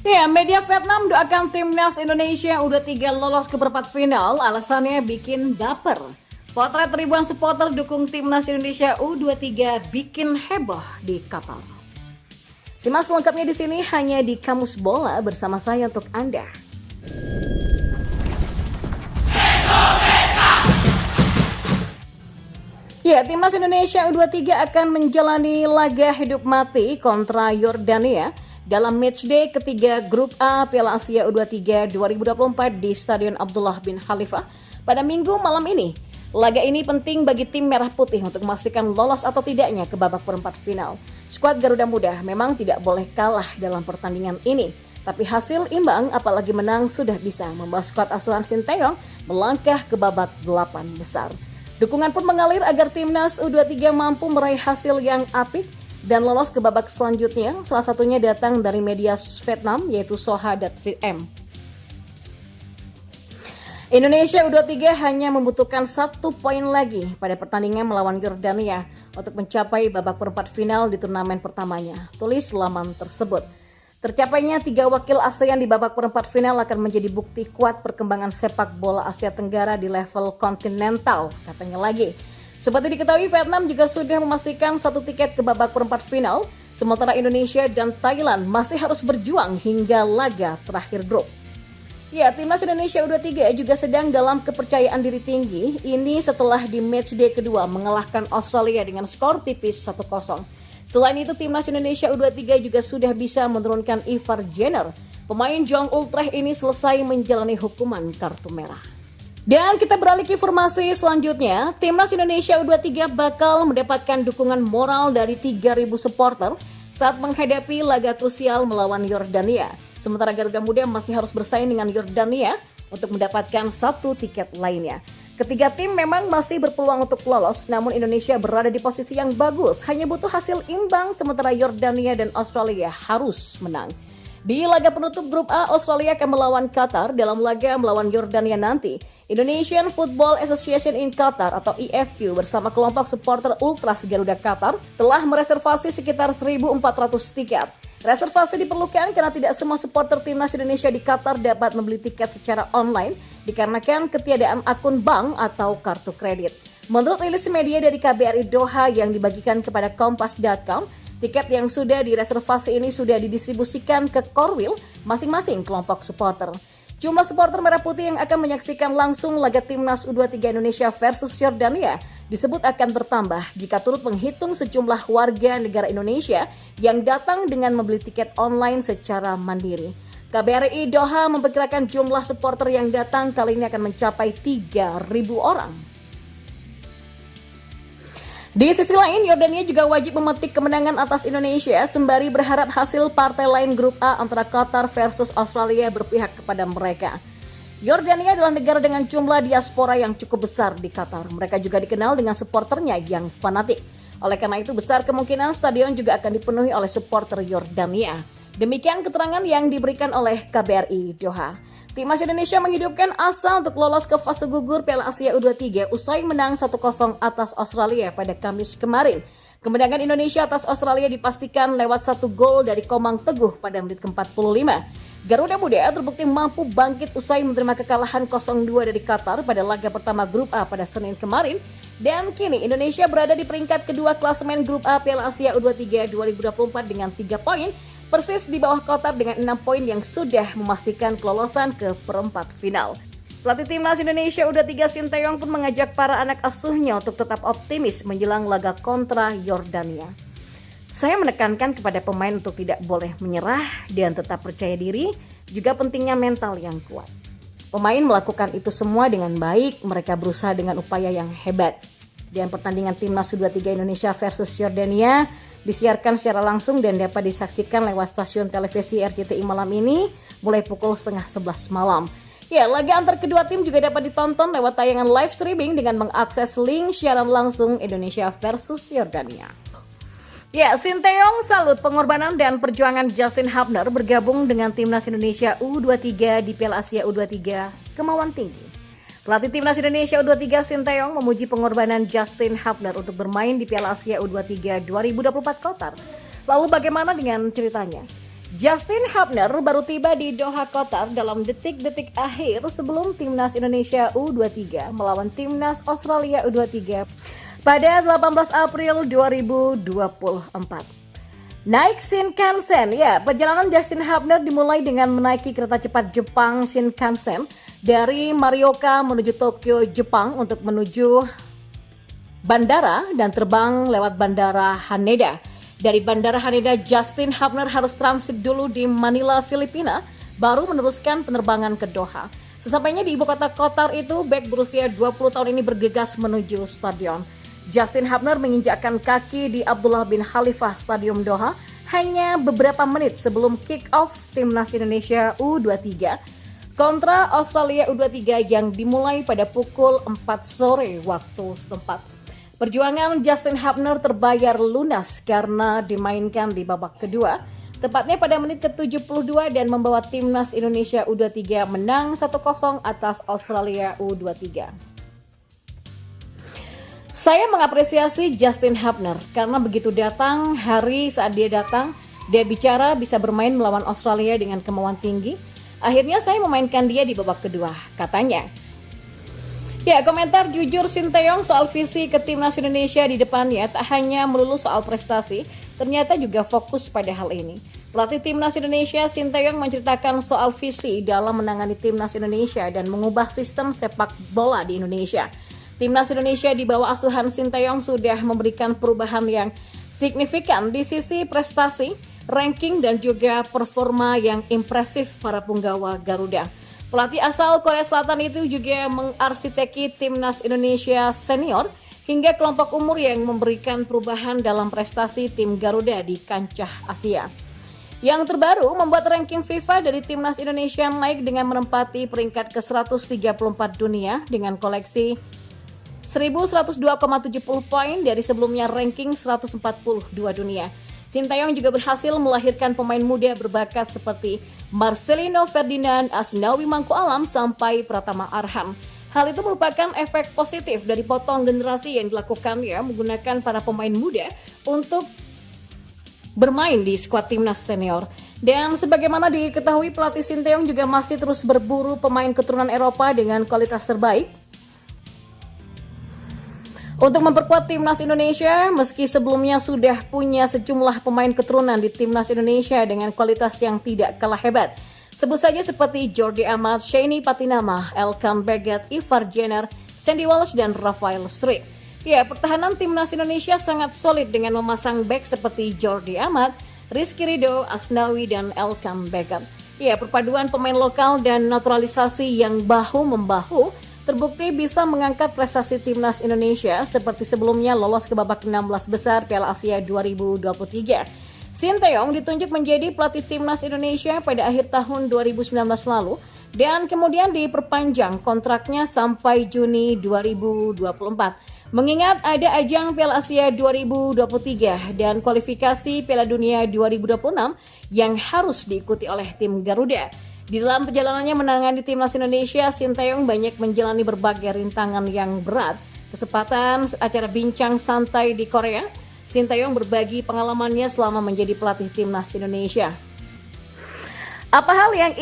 Ya, media Vietnam doakan timnas Indonesia U23 lolos ke perempat final, alasannya bikin baper. Potret ribuan supporter dukung timnas Indonesia U23 bikin heboh di Qatar. Simak selengkapnya di sini hanya di Kamus Bola bersama saya untuk Anda. Ya, timnas Indonesia U23 akan menjalani laga hidup mati kontra Yordania dalam matchday ketiga Grup A Piala Asia U23 2024 di Stadion Abdullah bin Khalifah pada Minggu malam ini. Laga ini penting bagi tim Merah Putih untuk memastikan lolos atau tidaknya ke babak perempat final. Skuad Garuda Muda memang tidak boleh kalah dalam pertandingan ini, tapi hasil imbang apalagi menang sudah bisa membawa skuad asuhan Sinteyong melangkah ke babak 8 besar. Dukungan pun mengalir agar timnas U23 mampu meraih hasil yang apik dan lolos ke babak selanjutnya, salah satunya datang dari media Vietnam yaitu Soha.vm. Indonesia U23 hanya membutuhkan 1 poin lagi pada pertandingan melawan Yordania untuk mencapai babak perempat final di turnamen pertamanya, tulis laman tersebut. Tercapainya 3 wakil ASEAN di babak perempat final akan menjadi bukti kuat perkembangan sepak bola Asia Tenggara di level kontinental, katanya lagi. Seperti diketahui, Vietnam juga sudah memastikan 1 tiket ke babak perempat final, sementara Indonesia dan Thailand masih harus berjuang hingga laga terakhir grup. Ya, timnas Indonesia U23 juga sedang dalam kepercayaan diri tinggi, ini setelah di matchday kedua mengalahkan Australia dengan skor tipis 1-0. Selain itu, timnas Indonesia U23 juga sudah bisa menurunkan Ivar Jenner. Pemain Jong Utrecht ini selesai menjalani hukuman kartu merah. Dan kita beralih ke informasi selanjutnya, timnas Indonesia U23 bakal mendapatkan dukungan moral dari 3.000 supporter saat menghadapi laga krusial melawan Yordania. Sementara Garuda Muda masih harus bersaing dengan Yordania untuk mendapatkan 1 tiket lainnya. Ketiga tim memang masih berpeluang untuk lolos, namun Indonesia berada di posisi yang bagus, hanya butuh hasil imbang sementara Yordania dan Australia harus menang. Di laga penutup Grup A, Australia akan melawan Qatar. Dalam laga melawan Yordania nanti, Indonesian Football Association in Qatar atau IFQ bersama kelompok supporter Ultras Garuda Qatar telah mereservasi sekitar 1.400 tiket. Reservasi diperlukan karena tidak semua supporter timnas Indonesia di Qatar dapat membeli tiket secara online dikarenakan ketiadaan akun bank atau kartu kredit. Menurut rilis media dari KBRI Doha yang dibagikan kepada Kompas.com, tiket yang sudah direservasi ini sudah didistribusikan ke Korwil masing-masing kelompok supporter. Jumlah supporter Merah Putih yang akan menyaksikan langsung laga timnas U23 Indonesia versus Yordania disebut akan bertambah jika turut menghitung sejumlah warga negara Indonesia yang datang dengan membeli tiket online secara mandiri. KBRI Doha memperkirakan jumlah supporter yang datang kali ini akan mencapai 3.000 orang. Di sisi lain, Yordania juga wajib memetik kemenangan atas Indonesia sembari berharap hasil partai lain Grup A antara Qatar versus Australia berpihak kepada mereka. Yordania adalah negara dengan jumlah diaspora yang cukup besar di Qatar. Mereka juga dikenal dengan supporternya yang fanatik. Oleh karena itu, besar kemungkinan stadion juga akan dipenuhi oleh supporter Yordania. Demikian keterangan yang diberikan oleh KBRI Doha. Timnas Indonesia menghidupkan asa untuk lolos ke fase gugur Piala Asia U23 usai menang 1-0 atas Australia pada Kamis kemarin. Kemenangan Indonesia atas Australia dipastikan lewat 1 gol dari Komang Teguh pada menit ke-45. Garuda Muda terbukti mampu bangkit usai menerima kekalahan 0-2 dari Qatar pada laga pertama Grup A pada Senin kemarin. Dan kini Indonesia berada di peringkat kedua klasemen Grup A Piala Asia U23 2024 dengan 3 poin. Persis di bawah Qatar dengan 6 poin yang sudah memastikan kelolosan ke perempat final. Pelatih timnas Indonesia U23 Sinteyong pun mengajak para anak asuhnya untuk tetap optimis menjelang laga kontra Yordania. Saya menekankan kepada pemain untuk tidak boleh menyerah dan tetap percaya diri, juga pentingnya mental yang kuat. Pemain melakukan itu semua dengan baik, mereka berusaha dengan upaya yang hebat. Dan pertandingan timnas U23 Indonesia versus Yordania disiarkan secara langsung dan dapat disaksikan lewat stasiun televisi RCTI malam ini mulai pukul 10:30 malam. Ya, laga antar kedua tim juga dapat ditonton lewat tayangan live streaming dengan mengakses link siaran langsung Indonesia versus Yordania. Ya, Sinteyong salut pengorbanan dan perjuangan Justin Hubner bergabung dengan timnas Indonesia U23 di Piala Asia U23 kemauan tinggi. Pelatih timnas Indonesia U23 Sinteyong memuji pengorbanan Justin Hubner untuk bermain di Piala Asia U23 2024 Qatar. Lalu bagaimana dengan ceritanya? Justin Hubner baru tiba di Doha, Qatar dalam detik-detik akhir sebelum Timnas Indonesia U23 melawan Timnas Australia U23 pada 18 April 2024. Naik Shinkansen, ya, perjalanan Justin Hubner dimulai dengan menaiki kereta cepat Jepang Shinkansen dari Morioka menuju Tokyo, Jepang untuk menuju bandara dan terbang lewat Bandara Haneda. Dari Bandara Haneda, Justin Hubner harus transit dulu di Manila, Filipina, baru meneruskan penerbangan ke Doha. Sesampainya di ibu kota Qatar itu, bek berusia 20 tahun ini bergegas menuju stadion. Justin Hubner menginjakkan kaki di Abdullah bin Khalifah Stadium Doha hanya beberapa menit sebelum kick-off Timnas Indonesia U23 kontra Australia U23 yang dimulai pada pukul 4 sore waktu setempat. Perjuangan Justin Hubner terbayar lunas karena dimainkan di babak kedua, tepatnya pada menit ke-72 dan membawa Timnas Indonesia U23 menang 1-0 atas Australia U23. Saya mengapresiasi Justin Hubner karena begitu datang, hari saat dia datang, dia bicara bisa bermain melawan Australia dengan kemauan tinggi. Akhirnya saya memainkan dia di babak kedua, katanya. Ya, komentar jujur Sinteyong soal visi ke Timnas Indonesia di depannya tak hanya melulu soal prestasi, ternyata juga fokus pada hal ini. Pelatih Timnas Indonesia Sinteyong menceritakan soal visi dalam menangani Timnas Indonesia dan mengubah sistem sepak bola di Indonesia. Timnas Indonesia di bawah asuhan Sinteyong sudah memberikan perubahan yang signifikan di sisi prestasi, ranking dan juga performa yang impresif para punggawa Garuda. Pelatih asal Korea Selatan itu juga mengarsiteki Timnas Indonesia senior hingga kelompok umur yang memberikan perubahan dalam prestasi tim Garuda di kancah Asia. Yang terbaru membuat ranking FIFA dari Timnas Indonesia naik dengan menempati peringkat ke-134 dunia dengan koleksi 1102,70 poin dari sebelumnya ranking 142 dunia. Sinteyong juga berhasil melahirkan pemain muda berbakat seperti Marcelino Ferdinand, Asnawi Mangku Alam sampai Pratama Arhan. Hal itu merupakan efek positif dari potong generasi yang dilakukannya menggunakan para pemain muda untuk bermain di skuad timnas senior. Dan sebagaimana diketahui, pelatih Sinteyong juga masih terus berburu pemain keturunan Eropa dengan kualitas terbaik untuk memperkuat Timnas Indonesia, meski sebelumnya sudah punya sejumlah pemain keturunan di Timnas Indonesia dengan kualitas yang tidak kalah hebat. Sebut saja seperti Jordi Amat, Shani Patinama, Elkan Baggett, Ivar Jenner, Sandy Walsh, dan Rafael Struijk. Ya, pertahanan Timnas Indonesia sangat solid dengan memasang bek seperti Jordi Amat, Rizky Ridho, Asnawi, dan Elkan Baggett. Ya, perpaduan pemain lokal dan naturalisasi yang bahu-membahu terbukti bisa mengangkat prestasi Timnas Indonesia seperti sebelumnya lolos ke babak 16 besar Piala Asia 2023. Sinteyong ditunjuk menjadi pelatih Timnas Indonesia pada akhir tahun 2019 lalu dan kemudian diperpanjang kontraknya sampai Juni 2024. Mengingat ada ajang Piala Asia 2023 dan kualifikasi Piala Dunia 2026 yang harus diikuti oleh tim Garuda. Di dalam perjalanannya menangani Timnas Indonesia, Sinteyong banyak menjalani berbagai rintangan yang berat. Kesempatan acara bincang santai di Korea, Sinteyong berbagi pengalamannya selama menjadi pelatih Timnas Indonesia. Apa hal yang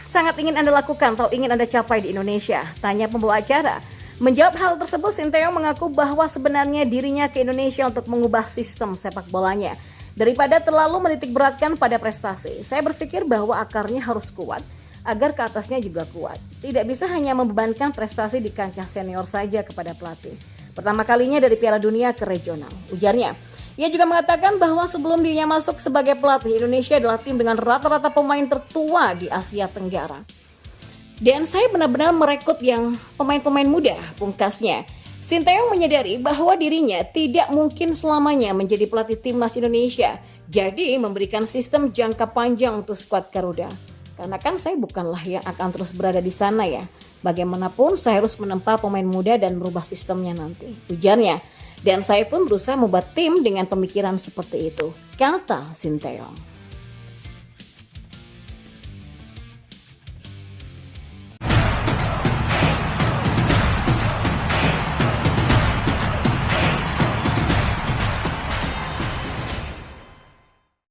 sangat ingin Anda lakukan atau ingin Anda capai di Indonesia? Tanya pembawa acara. Menjawab hal tersebut, Sinteyong mengaku bahwa sebenarnya dirinya ke Indonesia untuk mengubah sistem sepak bolanya. Daripada terlalu menitik beratkan pada prestasi, saya berpikir bahwa akarnya harus kuat agar ke atasnya juga kuat. Tidak bisa hanya membebankan prestasi di kancah senior saja kepada pelatih. Pertama kalinya dari Piala Dunia ke regional, ujarnya. Ia juga mengatakan bahwa sebelum dirinya masuk sebagai pelatih, Indonesia adalah tim dengan rata-rata pemain tertua di Asia Tenggara. Dan saya benar-benar merekrut yang pemain-pemain muda, pungkasnya. Sinteyong menyadari bahwa dirinya tidak mungkin selamanya menjadi pelatih Timnas Indonesia, jadi memberikan sistem jangka panjang untuk skuad Garuda. Karena kan saya bukanlah yang akan terus berada di sana ya. Bagaimanapun saya harus menempa pemain muda dan merubah sistemnya nanti, ujarnya. Dan saya pun berusaha membuat tim dengan pemikiran seperti itu, kata Sinteyong.